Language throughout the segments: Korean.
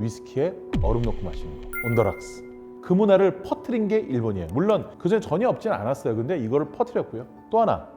위스키에 얼음 넣고 마시는 거, 온더락스. 그 문화를 퍼뜨린 게 일본이에요. 물론 그전에 전혀 없지는 않았어요. 근데 이거를 퍼뜨렸고요. 또 하나,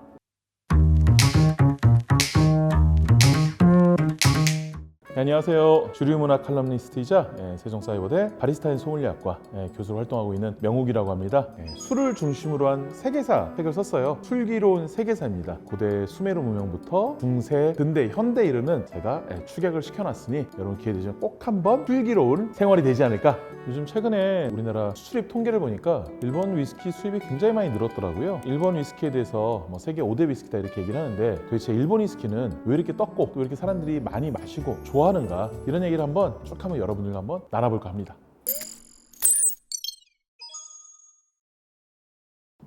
안녕하세요. 주류문화 칼럼니스트이자 세종사이버대 바리스타인 소믈리아과 교수로 활동하고 있는 명욱이라고 합니다. 술을 중심으로 한 세계사 책을 썼어요. 술기로운 세계사입니다. 고대 수메르 문명부터 중세, 근대, 현대 이르는 제가 축약을 시켜놨으니 여러분 기회 되시면 꼭 한번 술기로운 생활이 되지 않을까. 요즘 최근에 우리나라 수출입 통계를 보니까 일본 위스키 수입이 굉장히 많이 늘었더라고요. 일본 위스키에 대해서 세계 5대 위스키다 이렇게 얘기를 하는데 도대체 일본 위스키는 왜 이렇게 떴고 또 이렇게 사람들이 많이 마시고 좋아하는가, 이런 얘기를 한번 쭉 한번 여러분들과 한번 나눠볼까 합니다.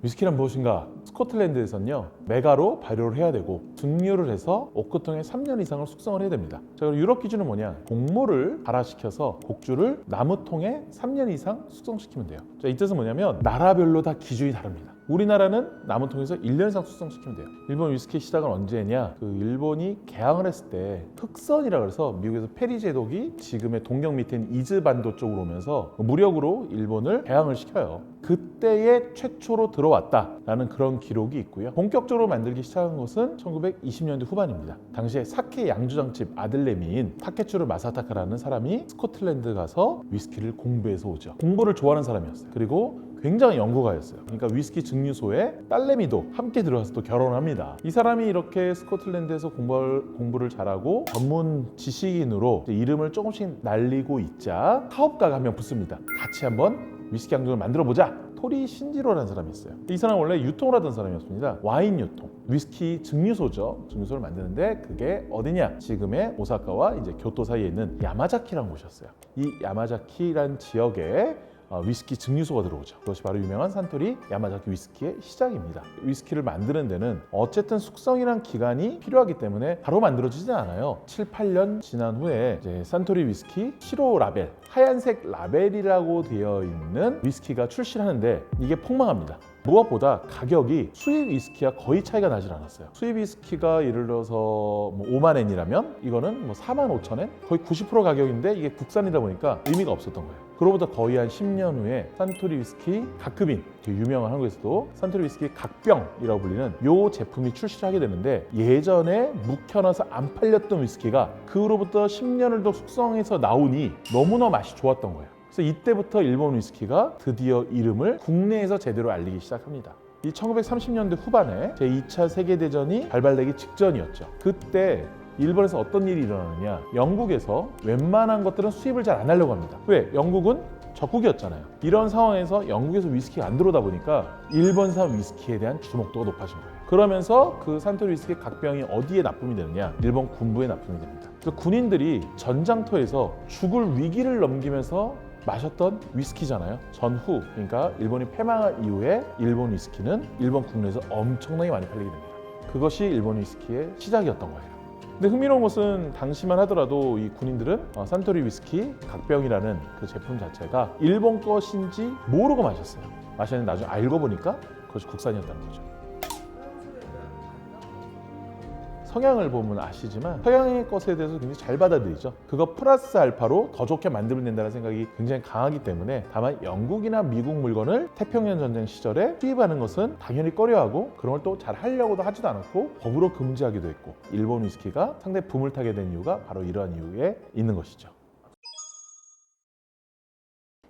위스키란 무엇인가? 스코틀랜드에서는요, 메가로 발효를 해야 되고 증류를 해서 오크통에 3년 이상을 숙성을 해야 됩니다. 자, 그럼 유럽 기준은 뭐냐? 곡물을 발화시켜서 곡주를 나무통에 3년 이상 숙성시키면 돼요. 자, 이 뜻은 뭐냐면 나라별로 다 기준이 다릅니다. 우리나라는 나무통에서 1년 이상 숙성시키면 돼요. 일본 위스키 시작은 언제 했냐? 그 일본이 개항을 했을 때 흑선이라 그래서 미국에서 페리 제독이 지금의 동경 밑인 이즈반도 쪽으로 오면서 무력으로 일본을 개항을 시켜요. 그때에 최초로 들어왔다라는 그런 기록이 있고요. 본격적으로 만들기 시작한 것은 1920년대 후반입니다. 당시에 사케 양조장집 아들내미인 타케츠루 마사타카라는 사람이 스코틀랜드 가서 위스키를 공부해서 오죠. 공부를 좋아하는 사람이었어요. 그리고 굉장히 연구가였어요. 그러니까 위스키 증류소에 딸내미도 함께 들어가서 또 결혼합니다. 이 사람이 이렇게 스코틀랜드에서 공부를 잘하고 전문 지식인으로 이름을 조금씩 날리고 있자 사업가가 한 명 붙습니다. 같이 한번 위스키 양조를 만들어보자. 토리 신지로라는 사람이 있어요. 이 사람 원래 유통을 하던 사람이었습니다. 와인 유통, 위스키 증류소죠. 증류소를 만드는데 그게 어디냐? 지금의 오사카와 이제 교토 사이에 있는 야마자키라는 곳이었어요. 이 야마자키란 지역에 위스키 증류소가 들어오죠. 그것이 바로 유명한 산토리 야마자키 위스키의 시작입니다. 위스키를 만드는 데는 어쨌든 숙성이란 기간이 필요하기 때문에 바로 만들어지지 않아요. 7, 8년 지난 후에 이제 산토리 위스키 시로 라벨, 하얀색 라벨이라고 되어 있는 위스키가 출시를 하는데 이게 폭망합니다. 무엇보다 가격이 수입 위스키와 거의 차이가 나질 않았어요. 수입 위스키가 예를 들어서 5만 엔이라면 이거는 4만 5천 엔? 거의 90% 가격인데 이게 국산이다 보니까 의미가 없었던 거예요. 그로부터 거의 한 10년 후에 산토리 위스키 각급인, 되게 유명한 한국에서도 산토리 위스키 각병이라고 불리는 이 제품이 출시를 하게 되는데 예전에 묵혀놔서 안 팔렸던 위스키가 그로부터 10년을 더 숙성해서 나오니 너무나 맛이 좋았던 거예요. 그래서 이때부터 일본 위스키가 드디어 이름을 국내에서 제대로 알리기 시작합니다. 이 1930년대 후반에 제2차 세계대전이 발발되기 직전이었죠. 그때 일본에서 어떤 일이 일어나느냐, 영국에서 웬만한 것들은 수입을 잘 안 하려고 합니다. 왜? 영국은 적국이었잖아요. 이런 상황에서 영국에서 위스키가 안 들어오다 보니까 일본산 위스키에 대한 주목도가 높아진 거예요. 그러면서 그 산토리 위스키 각병이 어디에 납품이 되느냐? 일본 군부에 납품이 됩니다. 그래서 군인들이 전장터에서 죽을 위기를 넘기면서 마셨던 위스키잖아요. 전후, 그러니까 일본이 패망한 이후에 일본 위스키는 일본 국내에서 엄청나게 많이 팔리게 됩니다. 그것이 일본 위스키의 시작이었던 거예요. 근데 흥미로운 것은 당시만 하더라도 이 군인들은 산토리 위스키 각병이라는 그 제품 자체가 일본 것인지 모르고 마셨어요. 마셨는데 나중에 알고 보니까 그것이 국산이었다는 거죠. 서양을 보면 아시지만 서양의 것에 대해서 굉장히 잘 받아들이죠. 그거 플러스 알파로 더 좋게 만들면 된다는 생각이 굉장히 강하기 때문에 다만 영국이나 미국 물건을 태평양 전쟁 시절에 수입하는 것은 당연히 꺼려하고 그런 걸 또 잘 하려고도 하지도 않았고 법으로 금지하기도 했고 일본 위스키가 상당히 붐을 타게 된 이유가 바로 이러한 이유에 있는 것이죠.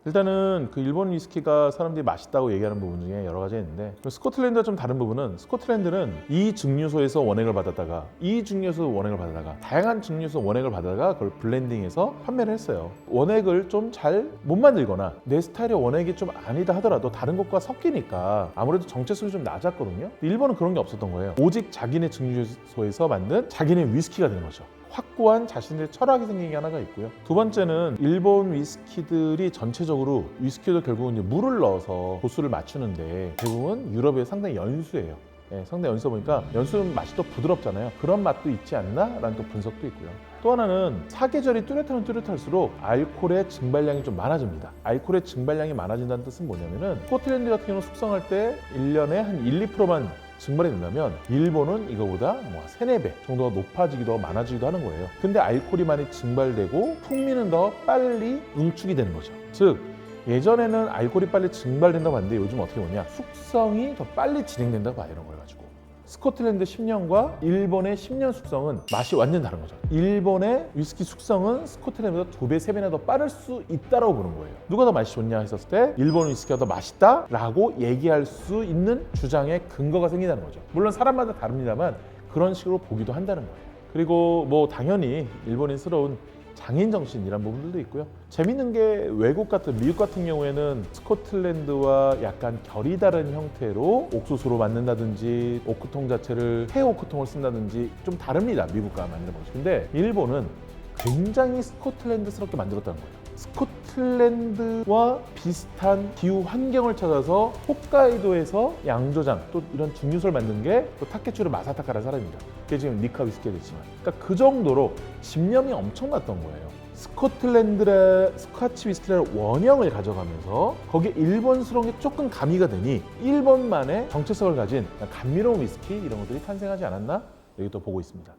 일단은 그 일본 위스키가 사람들이 맛있다고 얘기하는 부분 중에 여러 가지가 있는데 스코틀랜드와 좀 다른 부분은 스코틀랜드는 이 증류소에서 원액을 받았다가 이 증류소 원액을 받다가 다양한 증류소 원액을 받다가 그걸 블렌딩해서 판매를 했어요. 원액을 좀 잘 못 만들거나 내 스타일의 원액이 좀 아니다 하더라도 다른 것과 섞이니까 아무래도 정체성이 좀 낮았거든요. 일본은 그런 게 없었던 거예요. 오직 자기네 증류소에서 만든 자기네 위스키가 되는 거죠. 확고한 자신들의 철학이 생긴 게 하나가 있고요. 두 번째는 일본 위스키들이 전체적으로 위스키도 결국은 이제 물을 넣어서 도수를 맞추는데 대부분 유럽에 상당히 연수예요. 상당히 연수다 보니까 연수는 맛이 또 부드럽잖아요. 그런 맛도 있지 않나? 라는 또 분석도 있고요. 또 하나는 사계절이 뚜렷하면 뚜렷할수록 알코올의 증발량이 좀 많아집니다. 알코올의 증발량이 많아진다는 뜻은 뭐냐면은 스코틀랜드 같은 경우는 숙성할 때 1년에 한 1, 2%만 증발이 된다면 일본은 이거보다 뭐 3, 4배 정도가 높아지기도 하고 많아지기도 하는 거예요. 근데 알코올이 많이 증발되고 풍미는 더 빨리 응축이 되는 거죠. 즉 예전에는 알코올이 빨리 증발된다고 하는데 요즘 어떻게 보냐, 숙성이 더 빨리 진행된다고 봐요. 이런 걸 가지고 스코틀랜드 10년과 일본의 10년 숙성은 맛이 완전 다른 거죠. 일본의 위스키 숙성은 스코틀랜드보다 2배, 3배나 더 빠를 수 있다고 보는 거예요. 누가 더 맛이 좋냐 했었을 때 일본 위스키가 더 맛있다라고 얘기할 수 있는 주장의 근거가 생긴다는 거죠. 물론 사람마다 다릅니다만 그런 식으로 보기도 한다는 거예요. 그리고 뭐 당연히 일본인스러운 장인 정신이란 부분들도 있고요. 재밌는 게 외국 같은 미국 같은 경우에는 스코틀랜드와 약간 결이 다른 형태로 옥수수로 만든다든지 오크통 자체를 폐 오크통을 쓴다든지 좀 다릅니다. 미국과 만드는 방식. 근데 일본은 굉장히 스코틀랜드스럽게 만들었다는 거예요. 스코틀랜드와 비슷한 기후 환경을 찾아서 홋카이도에서 양조장 또 이런 증류소를 만든 게 또 타케츠루 마사타카라는 사람입니다. 그게 지금 니카 위스키가 됐지만, 그러니까 그 정도로 집념이 엄청났던 거예요. 스코틀랜드의 스카치 위스키라는 원형을 가져가면서 거기에 일본스러운 게 조금 가미가 되니 일본만의 정체성을 가진 감미로운 위스키 이런 것들이 탄생하지 않았나? 여기 또 보고 있습니다.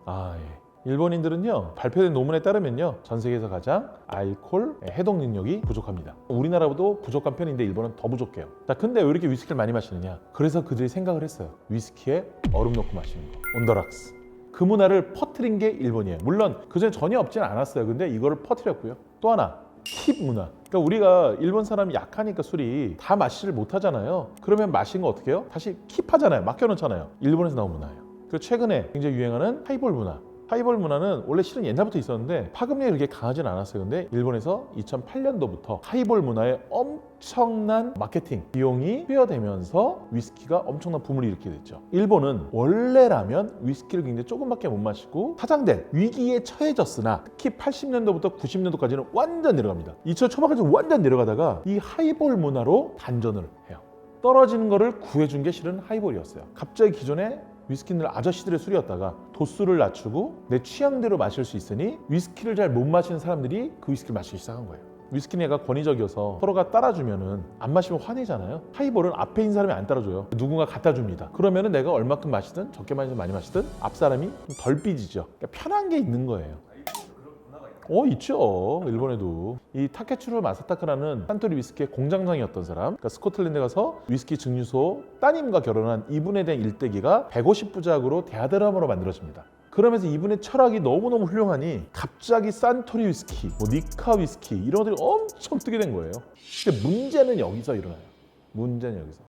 예. 일본인들은요, 발표된 논문에 따르면요, 전 세계에서 가장 알코올 해독 능력이 부족합니다. 우리나라보다 부족한 편인데 일본은 더 부족해요. 자, 근데 왜 이렇게 위스키를 많이 마시느냐? 그래서 그들이 생각을 했어요. 위스키에 얼음 넣고 마시는 거, 온더락스. 그 문화를 퍼뜨린 게 일본이에요. 물론 그전에 전혀 없지는 않았어요. 근데 이거를 퍼뜨렸고요. 또 하나, 팁 문화. 그러니까 우리가 일본 사람이 약하니까 술이 다 마시질 못하잖아요. 그러면 마신 거 어떻게 해요? 다시 킵하잖아요. 맡겨놓잖아요. 일본에서 나온 문화예요. 그리고 최근에 굉장히 유행하는 하이볼 문화. 하이볼 문화는 원래 실은 옛날부터 있었는데 파급력이 그렇게 강하진 않았어요. 근데 일본에서 2008년도부터 하이볼 문화에 엄청난 마케팅 비용이 투여되면서 위스키가 엄청난 붐을 일으키게 됐죠. 일본은 원래라면 위스키를 굉장히 조금밖에 못 마시고 사장된 위기에 처해졌으나 특히 80년도부터 90년도까지는 완전 내려갑니다. 2000년 초반까지 완전 내려가다가 이 하이볼 문화로 반전을 해요. 떨어지는 거를 구해준 게 실은 하이볼이었어요. 갑자기 기존에 위스키는 아저씨들의 술이었다가 도수를 낮추고 내 취향대로 마실 수 있으니 위스키를 잘 못 마시는 사람들이 그 위스키를 마시기 시작한 거예요. 위스키는 얘가 권위적이어서 서로가 따라주면은 안 마시면 화내잖아요. 하이볼은 앞에 있는 사람이 안 따라줘요. 누군가 갖다 줍니다. 그러면은 내가 얼마큼 마시든 적게 마시든 많이 마시든 앞 사람이 덜 삐지죠. 그러니까 편한 게 있는 거예요. 있죠. 일본에도. 이 타케츠루 마사타카라는 산토리 위스키의 공장장이었던 사람, 그러니까 스코틀랜드 가서 위스키 증류소 따님과 결혼한 이분에 대한 일대기가 150부작으로 대하드람으로 만들어집니다. 그러면서 이분의 철학이 너무너무 훌륭하니 갑자기 산토리 위스키, 뭐 니카 위스키 이런 것들이 엄청 뜨게 된 거예요. 근데 문제는 여기서 일어나요. 문제는 여기서.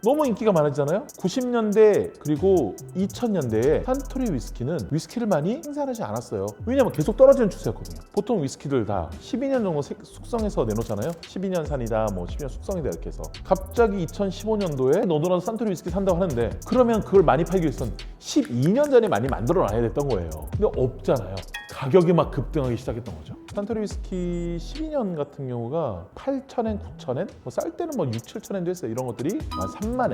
너무 인기가 많아지잖아요. 90년대 그리고 2000년대에 산토리 위스키는 위스키를 많이 생산하지 않았어요. 왜냐면 계속 떨어지는 추세였거든요. 보통 위스키를 다 12년 정도 숙성해서 내놓잖아요. 12년 산이다, 뭐 12년 숙성이다 이렇게 해서. 갑자기 2015년도에 너도나도 산토리 위스키 산다고 하는데 그러면 그걸 많이 팔기 위해서는 12년 전에 많이 만들어놔야 됐던 거예요. 근데 없잖아요. 가격이 막 급등하기 시작했던 거죠. 산토리 위스키 12년 같은 경우가 8,000엔, 9,000엔, 뭐 쌀 때는 뭐 6, 7,000엔도 했어요. 이런 것들이 한 3만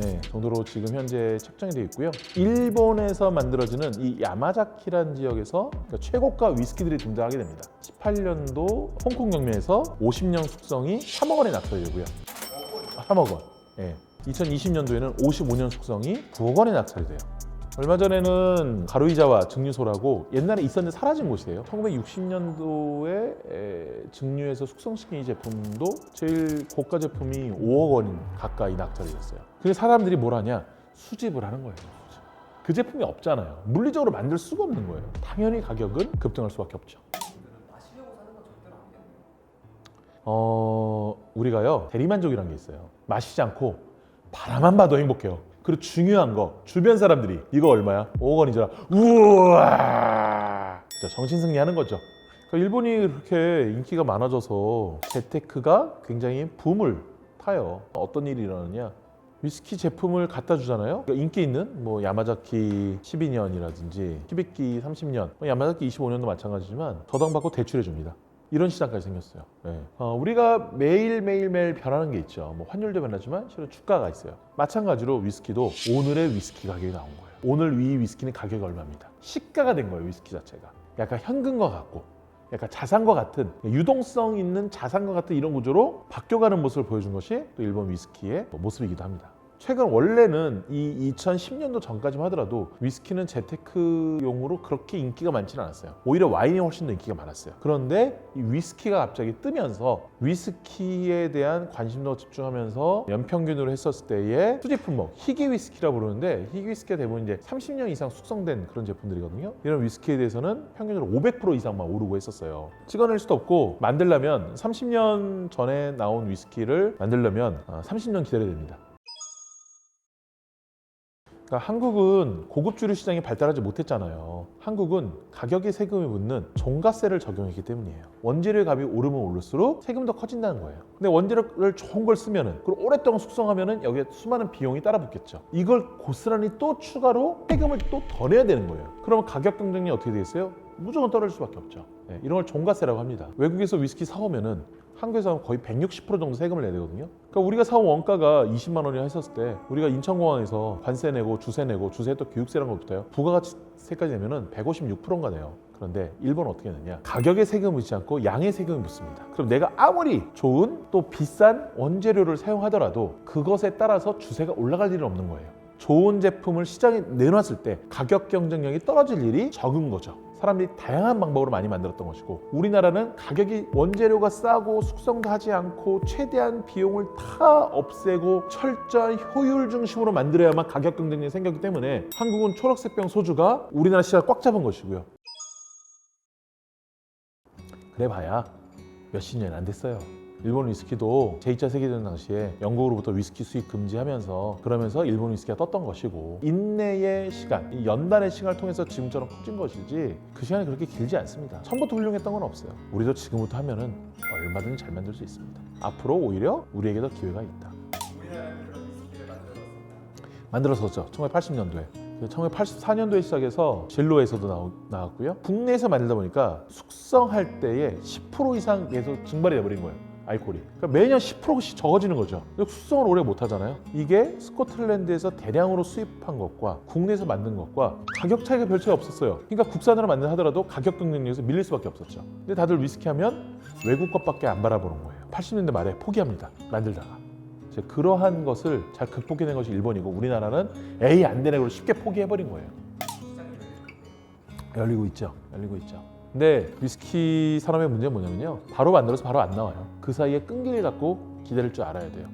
엔 정도로 지금 현재 책정이 되어 있고요. 일본에서 만들어지는 이 야마자키라는 지역에서 그러니까 최고가 위스키들이 등장하게 됩니다. 18년도 홍콩 경매에서 50년 숙성이 3억 원에 낙찰되고요. 3억 원. 2020년도에는 55년 숙성이 9억 원에 낙찰이 돼요. 얼마 전에는 가루이자와 증류소라고 옛날에 있었는데 사라진 곳이에요. 1960년도에 증류해서 숙성시킨 이 제품도 제일 고가 제품이 5억 원 가까이 낙찰이 됐어요. 근데 사람들이 뭘 하냐? 수집을 하는 거예요. 그 제품이 없잖아요. 물리적으로 만들 수가 없는 거예요. 당연히 가격은 급등할 수밖에 없죠. 마시려고 사는 건 절대로 안 되는 거예요. 우리가요 대리만족이라는 게 있어요. 마시지 않고 바라만 봐도 행복해요. 그리고 중요한 거, 주변 사람들이 이거 얼마야? 5억 원이잖아. 우와! 진짜 정신승리 하는 거죠. 그러니까 일본이 그렇게 인기가 많아져서 재테크가 굉장히 붐을 타요. 어떤 일이 일어나냐? 위스키 제품을 갖다 주잖아요. 그러니까 인기 있는 뭐 야마자키 12년이라든지 히비키 30년, 야마자키 25년도 마찬가지지만 저당받고 대출해 줍니다. 이런 시장까지 생겼어요. 우리가 매일 변하는 게 있죠. 뭐 환율도 변하지만 실은 주가가 있어요. 마찬가지로 위스키도 오늘의 위스키 가격이 나온 거예요. 오늘 이 위스키는 가격이 얼마입니다. 시가가 된 거예요. 위스키 자체가. 약간 현금과 같고 약간 자산과 같은 유동성 있는 자산과 같은 이런 구조로 바뀌어가는 모습을 보여준 것이 또 일본 위스키의 모습이기도 합니다. 최근 원래는 이 2010년도 전까지만 하더라도 위스키는 재테크용으로 그렇게 인기가 많지는 않았어요. 오히려 와인이 훨씬 더 인기가 많았어요. 그런데 이 위스키가 갑자기 뜨면서 위스키에 대한 관심도 집중하면서 연평균으로 했었을 때의 수집 품목, 희귀 위스키라고 부르는데 희귀 위스키가 대부분 이제 30년 이상 숙성된 그런 제품들이거든요. 이런 위스키에 대해서는 평균으로 500% 이상만 오르고 했었어요. 찍어낼 수도 없고 만들려면 30년 전에 나온 위스키를 만들려면 30년 기다려야 됩니다. 그러니까 한국은 고급 주류 시장이 발달하지 못했잖아요. 한국은 가격에 세금이 붙는 종가세를 적용했기 때문이에요. 원재료의 값이 오르면 오를수록 세금도 커진다는 거예요. 근데 원재료를 좋은 걸 쓰면은 그리고 오랫동안 숙성하면은 여기에 수많은 비용이 따라 붙겠죠. 이걸 고스란히 또 추가로 세금을 또 더 내야 되는 거예요. 그러면 가격 경쟁력이 어떻게 되겠어요? 무조건 떨어질 수밖에 없죠. 네, 이런 걸 종가세라고 합니다. 외국에서 위스키 사오면은 한국에서 거의 160% 정도 세금을 내야 되거든요. 그러니까 우리가 사온 원가가 20만 원이라 했었을 때 우리가 인천공항에서 관세 내고 주세 내고 주세 또 교육세라는 거 붙어요. 부가가치세까지 내면은 156%가 돼요. 그런데 일본은 어떻게 하느냐? 가격에 세금을 묻지 않고 양의 세금을 묻습니다. 그럼 내가 아무리 좋은 또 비싼 원재료를 사용하더라도 그것에 따라서 주세가 올라갈 일은 없는 거예요. 좋은 제품을 시장에 내놨을 때 가격 경쟁력이 떨어질 일이 적은 거죠. 사람들이 다양한 방법으로 많이 만들었던 것이고 우리나라는 가격이 원재료가 싸고 숙성도 하지 않고 최대한 비용을 다 없애고 철저한 효율 중심으로 만들어야만 가격 경쟁력이 생겼기 때문에 한국은 초록색병 소주가 우리나라 시장을 꽉 잡은 것이고요. 그래 봐야 몇십 년이 안 됐어요. 일본 위스키도 제2차 세계대전 당시에 영국으로부터 위스키 수입 금지하면서 그러면서 일본 위스키가 떴던 것이고 인내의 시간, 이 연단의 시간을 통해서 지금처럼 커진 것이지 그 시간이 그렇게 길지 않습니다. 처음부터 훌륭했던 건 없어요. 우리도 지금부터 하면은 얼마든지 잘 만들 수 있습니다. 앞으로 오히려 우리에게 더 기회가 있다. 우리나라는 그런 위스키를 만들었습니다. 만들었었죠. 1980년도에. 1984년도에 시작해서 진로에서도 나왔고요. 국내에서 만들다 보니까 숙성할 때에 10% 이상 계속 증발이 돼버린 거예요. 알코올이. 그러니까 매년 10%씩 적어지는 거죠. 근데 숙성을 오래 못 하잖아요. 이게 스코틀랜드에서 대량으로 수입한 것과 국내에서 만든 것과 가격 차이가 별 차이 없었어요. 그러니까 국산으로 만든 하더라도 가격 경쟁력에서 밀릴 수밖에 없었죠. 근데 다들 위스키 하면 외국 것밖에 안 바라보는 거예요. 80년대 말에 포기합니다. 만들다가. 그러한 것을 잘 극복해낸 것이 일본이고 우리나라는 에이 안 되네 그러고 쉽게 포기해버린 거예요. 열리고 있죠. 근데 위스키 산업의 문제는 뭐냐면요. 바로 만들어서 바로 안 나와요. 그 사이에 끈기를 갖고 기다릴 줄 알아야 돼요.